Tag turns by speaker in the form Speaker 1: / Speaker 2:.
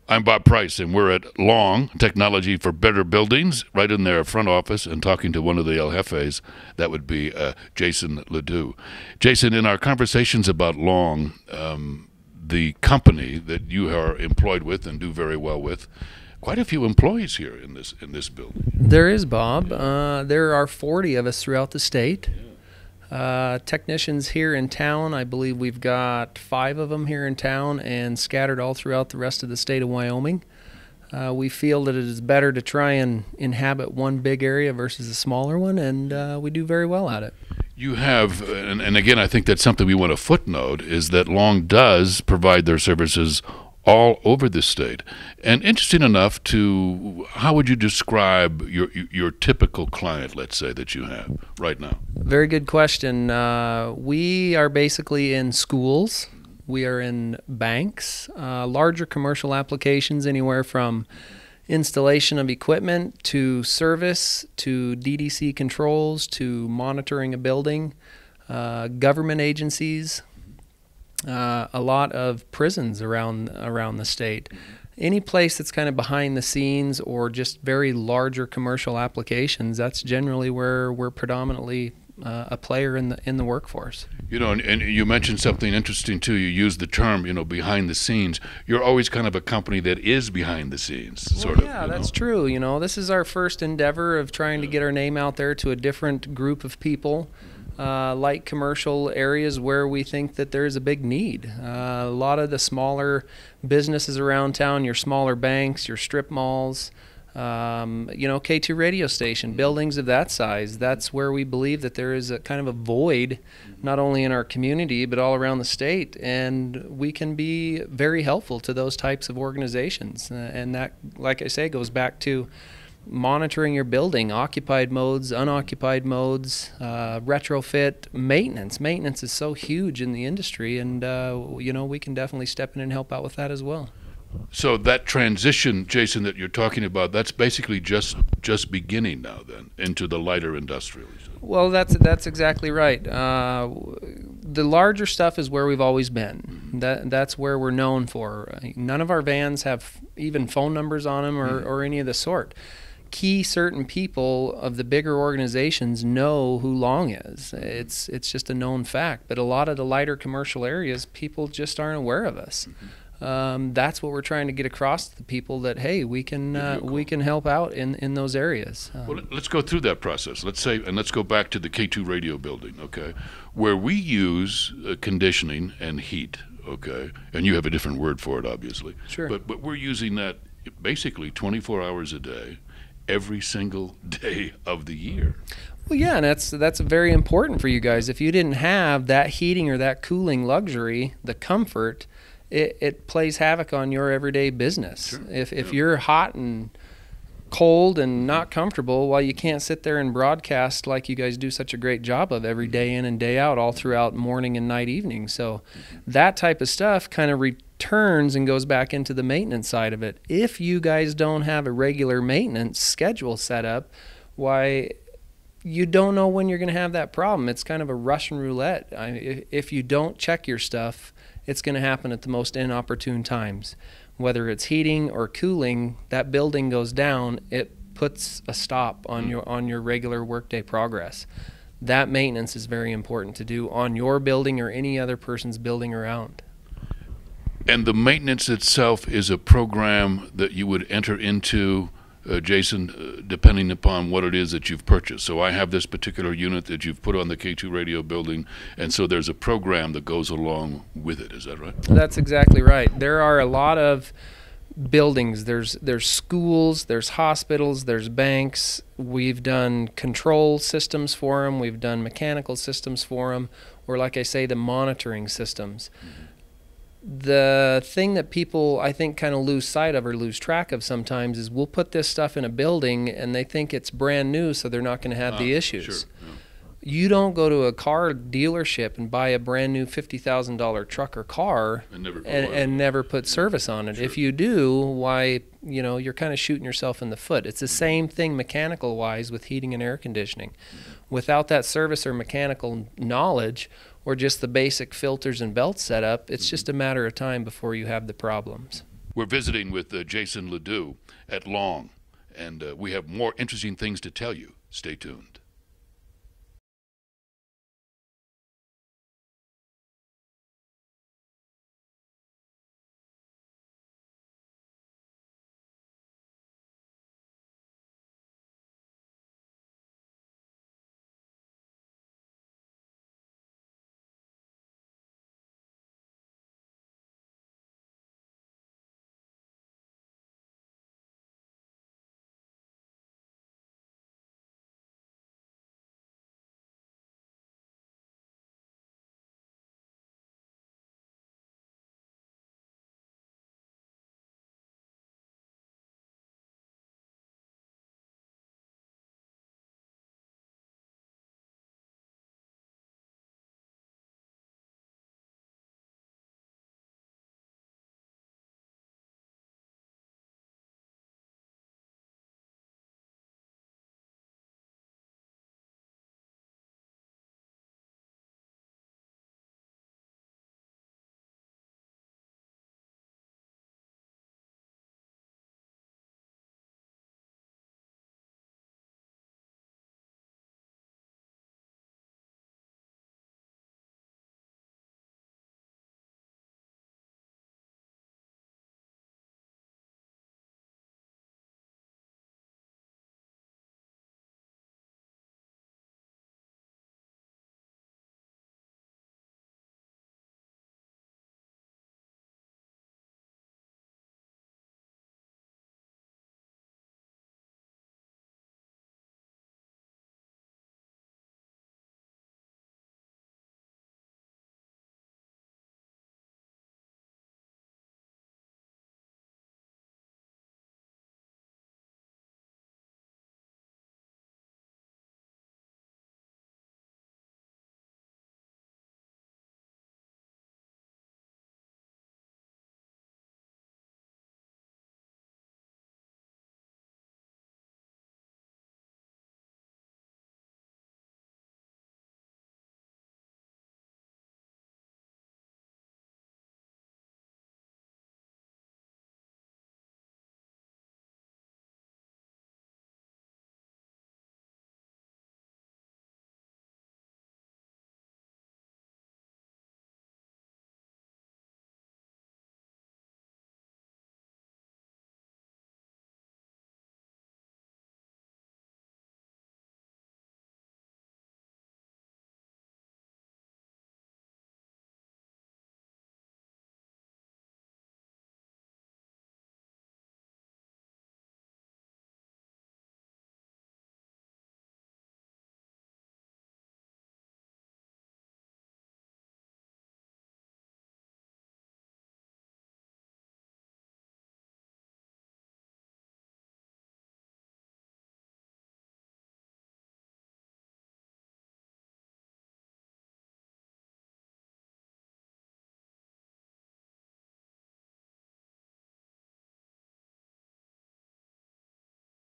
Speaker 1: I'm Bob Price, and we're at Long Technology for Better Buildings, right in their front office, and talking to one of the El Jefes. That would be Jason Ledoux. Jason, in our conversations about Long, the company that you are employed with and do very well with, quite a few employees here in this building.
Speaker 2: There is, Bob. There are 40 of us throughout the state. Technicians here in town, I believe we've got 5 of them here in town and scattered all throughout the rest of the state of Wyoming. We feel that it is better to try and inhabit one big area versus a smaller one, and we do very well at it.
Speaker 1: You have, and again, I think that's something we want to footnote, is that Long does provide their services all over the state. And interesting enough, how would you describe your typical client, let's say, that you have right now?
Speaker 2: Very good question. We are basically in schools. We are in banks, larger commercial applications, anywhere from installation of equipment to service to DDC controls to monitoring a building, government agencies, a lot of prisons around the state. Any place that's kind of behind the scenes or just very larger commercial applications, that's generally where we're predominantly a player in the workforce.
Speaker 1: You know, and you mentioned something interesting too. You used the term, behind the scenes. You're always kind of a company that is behind the scenes, sort of.
Speaker 2: Yeah, that's true. This is our first endeavor of trying to get our name out there to a different group of people. Light commercial areas where we think that there's a big need. A lot of the smaller businesses around town, your smaller banks, your strip malls, K2 radio station, buildings of that size, that's where we believe that there is a kind of a void, not only in our community, but all around the state. And we can be very helpful to those types of organizations. And that, like I say, goes back to monitoring your building, occupied modes, unoccupied modes, retrofit, maintenance. Maintenance is so huge in the industry, and we can definitely step in and help out with that as well.
Speaker 1: So that transition, Jason, that you're talking about, that's basically just beginning now then into the lighter industrial.
Speaker 2: Well, that's exactly right. The larger stuff is where we've always been. That's where we're known for. None of our vans have even phone numbers on them or any of the sort. Certain people of the bigger organizations know who Long is. It's just a known fact. But a lot of the lighter commercial areas, people just aren't aware of us. That's what we're trying to get across to the people, that hey, we can help out in those areas.
Speaker 1: Well, let's go through that process. Let's go back to the K2 radio building, okay, where we use conditioning and heat, okay, and you have a different word for it, obviously.
Speaker 2: Sure.
Speaker 1: But we're using that basically 24 hours a day, every single day of the year.
Speaker 2: Well, yeah, and that's very important for you guys. If you didn't have that heating or that cooling luxury, the comfort, it plays havoc on your everyday business.
Speaker 1: Sure.
Speaker 2: If you're hot and cold and not comfortable, well, you can't sit there and broadcast like you guys do such a great job of every day in and day out, all throughout morning and night, evening. So that type of stuff kind of returns and goes back into the maintenance side of it. If you guys don't have a regular maintenance schedule set up, why, you don't know when you're going to have that problem. It's kind of a Russian roulette. If you don't check your stuff, it's going to happen at the most inopportune times. Whether it's heating or cooling, that building goes down, it puts a stop on your regular workday progress. That maintenance is very important to do on your building or any other person's building around.
Speaker 1: And the maintenance itself is a program that you would enter into, Jason, depending upon what it is that you've purchased. So I have this particular unit that you've put on the K2 radio building, and so there's a program that goes along with it. Is that right?
Speaker 2: That's exactly right. There are a lot of buildings. There's schools, there's hospitals, there's banks. We've done control systems for them. We've done mechanical systems for them, or like I say, the monitoring systems. The thing that people, I think, kind of lose sight of or lose track of sometimes is we'll put this stuff in a building and they think it's brand new, so they're not going to have the issues.
Speaker 1: Sure. Yeah.
Speaker 2: You don't go to a car dealership and buy a brand new $50,000 truck or car and never put service on it. Sure. If you do, why, you're kind of shooting yourself in the foot. It's the same thing mechanical wise with heating and air conditioning. Without that service or mechanical knowledge, or just the basic filters and belts set up, it's just a matter of time before you have the problems.
Speaker 1: We're visiting with Jason Ledoux at Long, and we have more interesting things to tell you. Stay tuned.